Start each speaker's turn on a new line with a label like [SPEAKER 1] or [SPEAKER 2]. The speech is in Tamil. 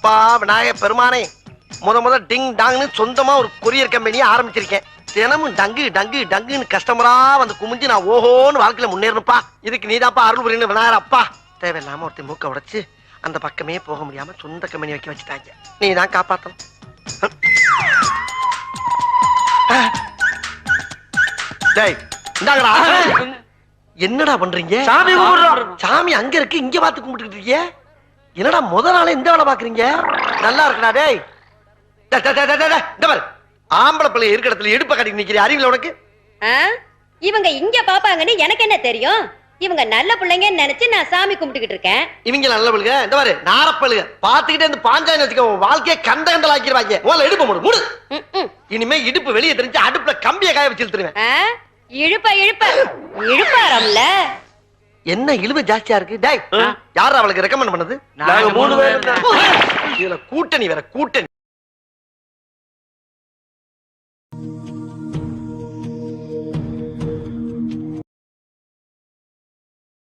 [SPEAKER 1] பா விநாயக பெருமானே, முத டிங் டாங்னு சொந்தமா ஒரு கொரியர் கம்பெனியை ஆரம்பிச்சிருக்கேன். தினமும் டங்கு டங்கு டங்குன்னு கஸ்டமரா வந்து குமிஞ்சு நான் ஓஹோன்னு வாழ்க்கையில முன்னேறணுப்பா. இதுக்கு நீதான்ப்பா அருள் புரியணும் விநாயகர் அப்பா. தேவையில்லாம ஒருத்தர் மூக்க உடைச்சு அந்த பக்கமே போக முடியாம சொந்த கம்பெனி வைக்க வச்சுட்டாங்க. நீதான் காப்பாத்தணும். டேய் இந்தாங்கடா. என்னடா பண்றீங்க?
[SPEAKER 2] சாமி கும்பிடுறோம்.
[SPEAKER 1] சாமி அங்க இருக்கு, இங்க பார்த்து கும்பிட்டுக்கிட்டு இருக்கீங்க. என்னடா முத நாளே இந்த வேலை பாக்குறீங்க? நல்லா இருக்குடா. டேய் இந்த பாரு, ஆம்பளை பிள்ளை இருக்கிற இடத்துல இடுப்ப கட்டி நிக்கிற அறிவுல உனக்கு?
[SPEAKER 3] இவங்க இங்க பாப்பாங்கன்னு எனக்கு என்ன தெரியும்? இவங்க நல்ல பிள்ளைங்கன்னு நினைச்சு நான் சாமி கும்பிட்டுக்கிட்டு இருக்கேன்.
[SPEAKER 1] இவங்க நல்ல பிள்ளைங்க. இந்த பாரு நாரப்பழுக பாத்துக்கிட்டே இந்த பாஞ்சாயிரம் வச்சுக்க வாழ்க்கைய கண்ட கண்டல் ஆக்கிடுவாங்க. முதல்ல இடுப்பு மூடு மூடு. இனிமே இடுப்பு வெளியே தெரிஞ்சு அடுப்புல கம்பிய காய வச்சு இழுத்துருவேன்.
[SPEAKER 3] இழுப்பாரம்ல.
[SPEAKER 1] என்ன இழுவு ஜாஸ்தியா இருக்கு? டேய் யார் அவளுக்கு ரெக்கமெண்ட் பண்ணது?
[SPEAKER 2] நாங்க 3 பேர்.
[SPEAKER 1] இதுல கூட்டணி வேற கூட்டணி.